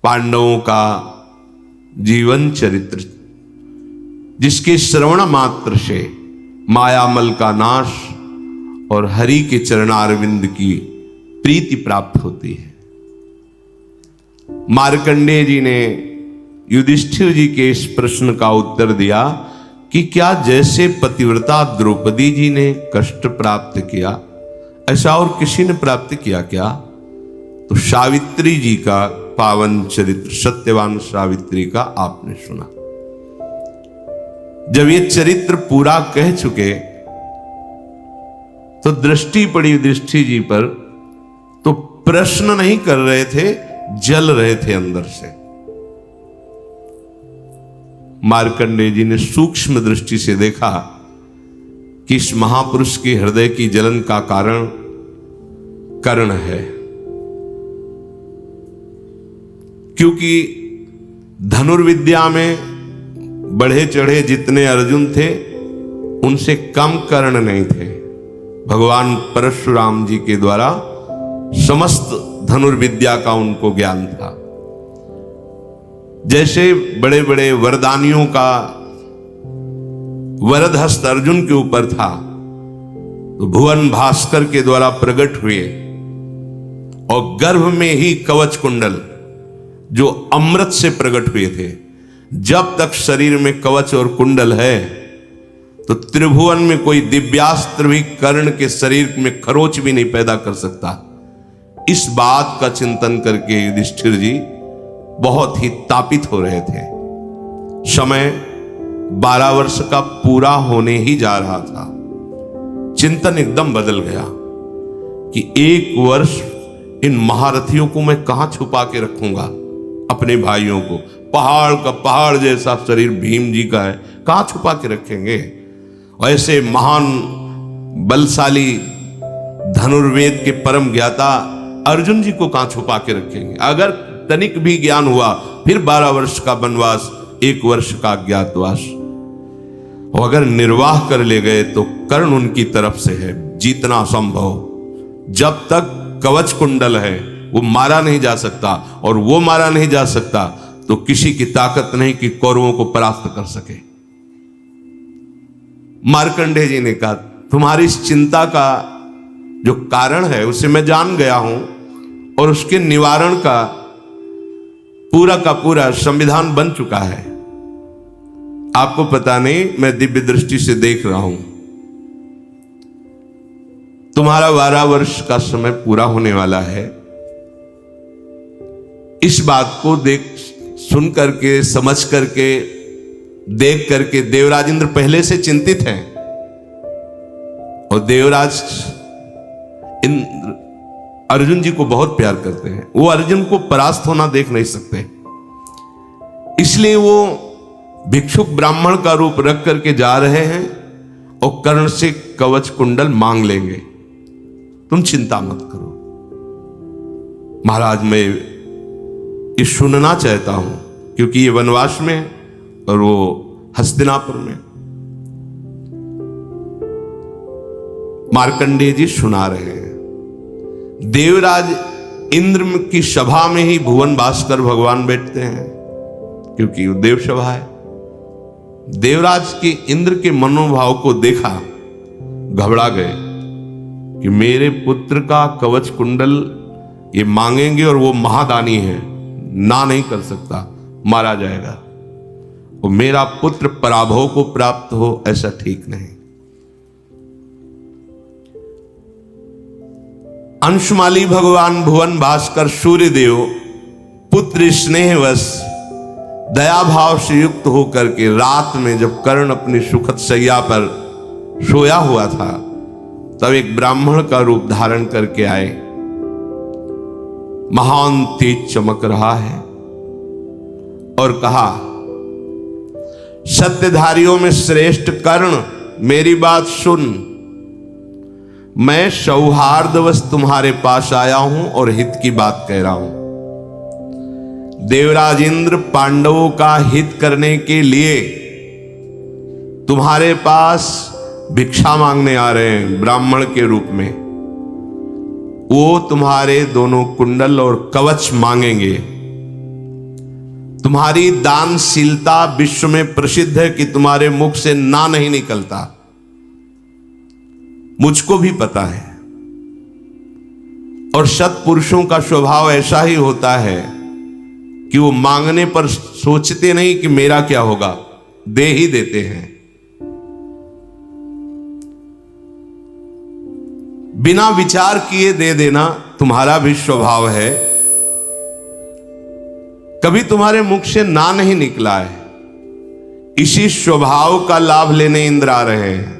पांडवों का जीवन चरित्र, जिसके श्रवण मात्र से मायामल का नाश और हरि के चरणारविंद की प्रीति प्राप्त होती है। मार्कंडेय जी ने युधिष्ठिर जी के इस प्रश्न का उत्तर दिया कि क्या जैसे पतिव्रता द्रौपदी जी ने कष्ट प्राप्त किया, ऐसा और किसी ने प्राप्त किया क्या? तो सावित्री जी का पावन चरित्र, सत्यवान सावित्री का आपने सुना। जब ये चरित्र पूरा कह चुके तो दृष्टि पड़ी युधिष्ठिर जी पर, तो प्रश्न नहीं कर रहे थे, जल रहे थे अंदर से। मार्कंडेय जी ने सूक्ष्म दृष्टि से देखा कि इस महापुरुष के हृदय की जलन का कारण कर्ण है, क्योंकि धनुर्विद्या में बढ़े चढ़े जितने अर्जुन थे उनसे कम कर्ण नहीं थे। भगवान परशुराम जी के द्वारा समस्त धनुर्विद्या का उनको ज्ञान था। जैसे बड़े बड़े वरदानियों का वरद हस्त अर्जुन के ऊपर था, तो भुवन भास्कर के द्वारा प्रकट हुए और गर्भ में ही कवच कुंडल जो अमृत से प्रकट हुए थे। जब तक शरीर में कवच और कुंडल है तो त्रिभुवन में कोई दिव्यास्त्र भी कर्ण के शरीर में खरोच भी नहीं पैदा कर सकता। इस बात का चिंतन करके युधिष्ठिर जी बहुत ही तापित हो रहे थे। समय 12 वर्ष का पूरा होने ही जा रहा था। चिंतन एकदम बदल गया कि 1 वर्ष इन महारथियों को मैं कहां छुपा के रखूंगा, अपने भाइयों को। पहाड़ का पहाड़ जैसा शरीर भीम जी का है, कहां छुपा के रखेंगे? ऐसे महान बलशाली धनुर्वेद के परम ज्ञाता अर्जुन जी को कहां छुपा के रखेंगे? अगर तनिक भी ज्ञान हुआ फिर 12 वर्ष का वनवास, 1 वर्ष का अज्ञातवास। और अगर निर्वाह कर ले गए तो कर्ण उनकी तरफ से है, जीतना असंभव। जब तक कवच कुंडल है वो मारा नहीं जा सकता, और वो मारा नहीं जा सकता तो किसी की ताकत नहीं कि कौरवों को परास्त कर सके। मार्कंडेय जी ने कहा, तुम्हारी इस चिंता का जो कारण है उसे मैं जान गया हूं, और उसके निवारण का पूरा संविधान बन चुका है। आपको पता नहीं, मैं दिव्य दृष्टि से देख रहा हूं। तुम्हारा 12 वर्ष का समय पूरा होने वाला है। इस बात को सुन करके, समझ करके, देख करके देवराज इंद्र पहले से चिंतित हैं, और देवराज इंद्र अर्जुन जी को बहुत प्यार करते हैं। वो अर्जुन को परास्त होना देख नहीं सकते, इसलिए वो भिक्षुक ब्राह्मण का रूप रख करके जा रहे हैं और कर्ण से कवच कुंडल मांग लेंगे। तुम चिंता मत करो महाराज, मैं ये सुनना चाहता हूं, क्योंकि ये वनवास में है और वो हस्तिनापुर में। मार्कंडेय जी सुना रहे हैं। देवराज इंद्र की सभा में ही भुवन भास्कर भगवान बैठते हैं, क्योंकि वो देव सभा है। देवराज के इंद्र के मनोभाव को देखा, घबरा गए कि मेरे पुत्र का कवच कुंडल ये मांगेंगे और वो महादानी है, ना नहीं कर सकता, मारा जाएगा। और मेरा पुत्र पराभव को प्राप्त हो, ऐसा ठीक नहीं। अंशुमाली भगवान भुवन भास्कर सूर्यदेव पुत्र स्नेहवश दया भाव से युक्त होकर के रात में जब कर्ण अपनी सुखद शैया पर सोया हुआ था, तब एक ब्राह्मण का रूप धारण करके आए। महान तेज चमक रहा है और कहा, सत्यधारियों में श्रेष्ठ कर्ण, मेरी बात सुन। मैं सौहार्दवश तुम्हारे पास आया हूं और हित की बात कह रहा हूं। देवराज इंद्र पांडवों का हित करने के लिए तुम्हारे पास भिक्षा मांगने आ रहे हैं ब्राह्मण के रूप में। वो तुम्हारे दोनों कुंडल और कवच मांगेंगे, तुम्हारी दानशीलता विश्व में प्रसिद्ध है कि तुम्हारे मुख से ना नहीं निकलता। मुझको भी पता है। और सत्पुरुषों का स्वभाव ऐसा ही होता है कि वो मांगने पर सोचते नहीं कि मेरा क्या होगा, दे ही देते हैं। बिना विचार किए दे देना तुम्हारा भी स्वभाव है। कभी तुम्हारे मुख से ना नहीं निकला है। इसी स्वभाव का लाभ लेने इंद्र आ रहे हैं।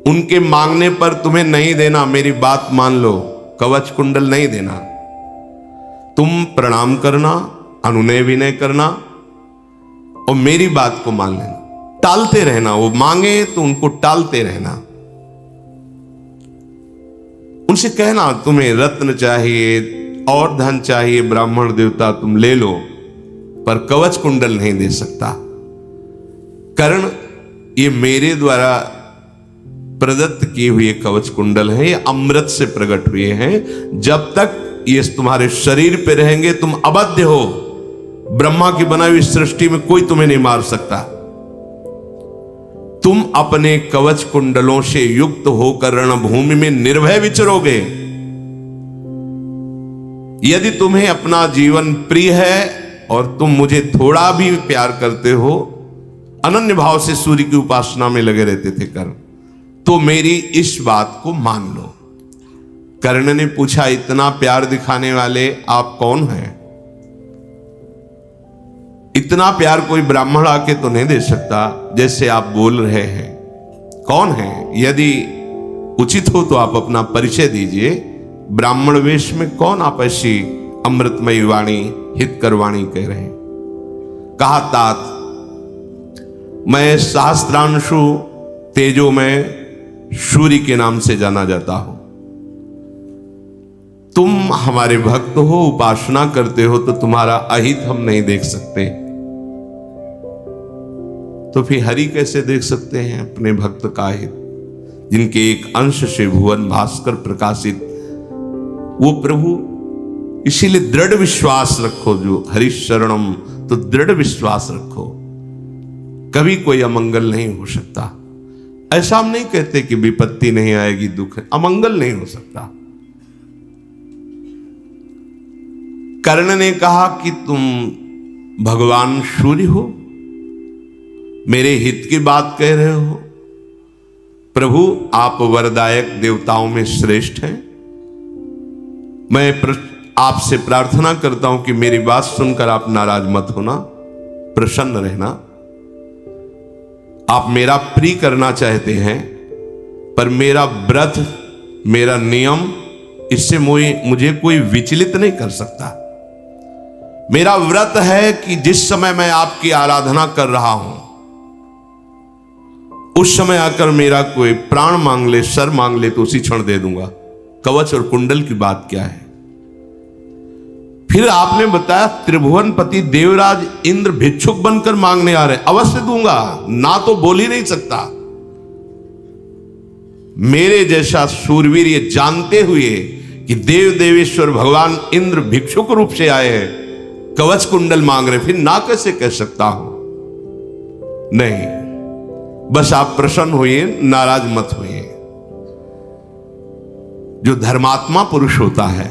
उनके मांगने पर तुम्हें नहीं देना, मेरी बात मान लो, कवच कुंडल नहीं देना। तुम प्रणाम करना, अनुनय विनय करना और मेरी बात को मान लेना। टालते रहना, वो मांगे तो उनको टालते रहना। उनसे कहना तुम्हें रत्न चाहिए और धन चाहिए, ब्राह्मण देवता तुम ले लो, पर कवच कुंडल नहीं दे सकता। कारण ये मेरे द्वारा प्रदत्त किए हुए कवच कुंडल हैं, ये अमृत से प्रकट हुए हैं। जब तक ये तुम्हारे शरीर पे रहेंगे तुम अबध्य हो। ब्रह्मा की बनाई हुई सृष्टि में कोई तुम्हें नहीं मार सकता। तुम अपने कवच कुंडलों से युक्त होकर रणभूमि में निर्भय विचरोगे। यदि तुम्हें अपना जीवन प्रिय है और तुम मुझे थोड़ा भी प्यार करते हो, अनन्य भाव से सूर्य की उपासना में लगे रहते थे कर्ण, तो मेरी इस बात को मान लो। कर्ण ने पूछा, इतना प्यार दिखाने वाले आप कौन हैं? इतना प्यार कोई ब्राह्मण आके तो नहीं दे सकता जैसे आप बोल रहे हैं। कौन है? यदि उचित हो तो आप अपना परिचय दीजिए। ब्राह्मण वेश में कौन आप ऐसी अमृतमयी वाणी, हितकर वाणी कह रहे हैं? कहा, तात मैं सहस्त्रांशु तेजो में सूर्य के नाम से जाना जाता हूं। तुम हमारे भक्त हो, उपासना करते हो, तो तुम्हारा अहित हम नहीं देख सकते। तो फिर हरि कैसे देख सकते हैं अपने भक्त का हित, जिनके एक अंश से भुवन भास्कर प्रकाशित वो प्रभु। इसीलिए दृढ़ विश्वास रखो, जो हरि शरणम, तो दृढ़ विश्वास रखो। कभी कोई अमंगल नहीं हो सकता। ऐसा हम नहीं कहते कि विपत्ति नहीं आएगी, दुख, अमंगल नहीं हो सकता। कर्ण ने कहा कि तुम भगवान सूर्य हो, मेरे हित की बात कह रहे हो। प्रभु आप वरदायक देवताओं में श्रेष्ठ हैं। मैं आपसे प्रार्थना करता हूं कि मेरी बात सुनकर आप नाराज मत होना, प्रसन्न रहना। आप मेरा प्रिय करना चाहते हैं, पर मेरा व्रत, मेरा नियम, इससे मुझे कोई विचलित नहीं कर सकता। मेरा व्रत है कि जिस समय मैं आपकी आराधना कर रहा हूं, उस समय आकर मेरा कोई प्राण मांग ले, सर मांग ले, तो उसी क्षण दे दूंगा। कवच और कुंडल की बात क्या है? फिर आपने बताया त्रिभुवनपति देवराज इंद्र भिक्षुक बनकर मांगने आ रहे, अवश्य दूंगा, ना तो बोल ही नहीं सकता। मेरे जैसा शूरवीर ये जानते हुए कि देव देवेश्वर भगवान इंद्र भिक्षुक रूप से आए हैं, कवच कुंडल मांग रहे, फिर ना कैसे कह सकता हूं? नहीं, बस आप प्रसन्न होइए, नाराज मत होइए। जो धर्मात्मा पुरुष होता है,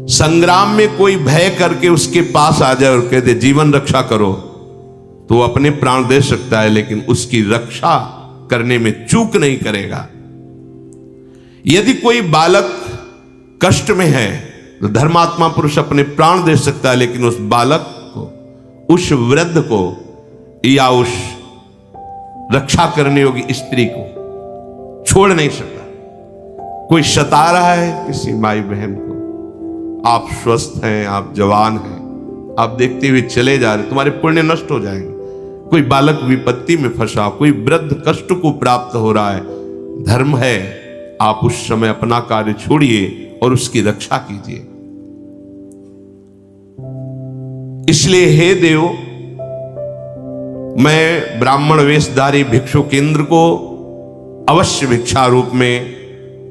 संग्राम में कोई भय करके उसके पास आ जाए और कहते जीवन रक्षा करो, तो अपने प्राण दे सकता है, लेकिन उसकी रक्षा करने में चूक नहीं करेगा। यदि कोई बालक कष्ट में है तो धर्मात्मा पुरुष अपने प्राण दे सकता है, लेकिन उस बालक को, उस वृद्ध को, या उस रक्षा करने योग्य स्त्री को छोड़ नहीं सकता। कोई सता रहा है किसी माई बहन को, आप स्वस्थ हैं, आप जवान हैं, आप देखते हुए चले जा रहे, तुम्हारे पुण्य नष्ट हो जाएंगे। कोई बालक विपत्ति में फंसा, कोई वृद्ध कष्ट को प्राप्त हो रहा है, धर्म है आप उस समय अपना कार्य छोड़िए और उसकी रक्षा कीजिए। इसलिए हे देव, मैं ब्राह्मण वेशधारी भिक्षुक इंद्र को अवश्य भिक्षा रूप में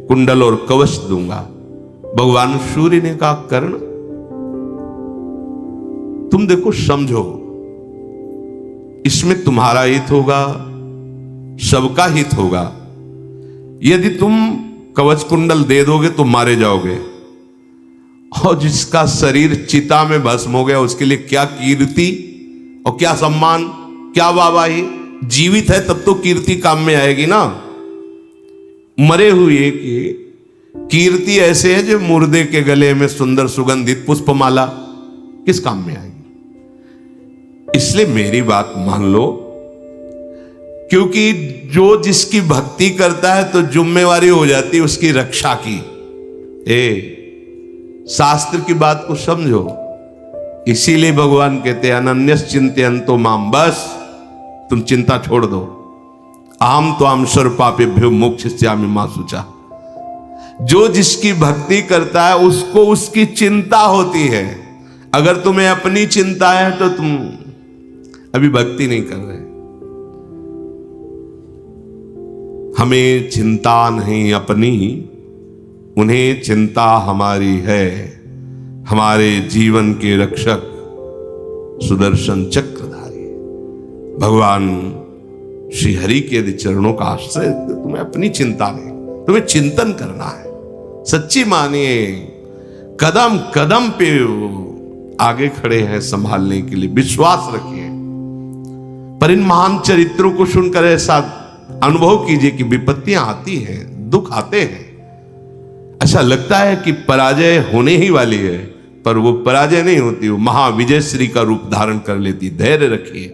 कुंडल और कवच दूंगा। भगवान सूर्य ने कहा, कर्ण तुम देखो, समझो, इसमें तुम्हारा हित होगा, सबका हित होगा। यदि तुम कवच कुंडल दे दोगे तो मारे जाओगे, और जिसका शरीर चिता में भस्म हो गया उसके लिए क्या कीर्ति और क्या सम्मान, क्या वाहवाही। जीवित है तब तो कीर्ति काम में आएगी ना। मरे हुए की कीर्ति ऐसे है जो मुर्दे के गले में सुंदर सुगंधित पुष्पमाला, किस काम में आएगी। इसलिए मेरी बात मान लो, क्योंकि जो जिसकी भक्ति करता है तो जिम्मेवारी हो जाती है उसकी रक्षा की। शास्त्र की बात को समझो। इसीलिए भगवान कहते हैं अनन्यस चिंतयन्तो माम, बस तुम चिंता छोड़ दो। आम तो आम सर्वपापेभ्यो मोक्षयिष्यामि मा शुचा। जो जिसकी भक्ति करता है उसको उसकी चिंता होती है। अगर तुम्हें अपनी चिंता है तो तुम अभी भक्ति नहीं कर रहे। हमें चिंता नहीं अपनी, उन्हें चिंता हमारी है। हमारे जीवन के रक्षक सुदर्शन चक्रधारी भगवान श्री हरि के यदि चरणों का आश्रय, तुम्हें अपनी चिंता नहीं, तुम्हें चिंतन करना है। सच्ची मानिए, कदम कदम पे आगे खड़े हैं संभालने के लिए, विश्वास रखिए। पर इन महान चरित्रों को सुनकर ऐसा अनुभव कीजिए कि विपत्तियां आती हैं, दुख आते हैं, ऐसा लगता है कि पराजय होने ही वाली है, पर वो पराजय नहीं होती, वो महाविजय श्री का रूप धारण कर लेती। धैर्य रखिए।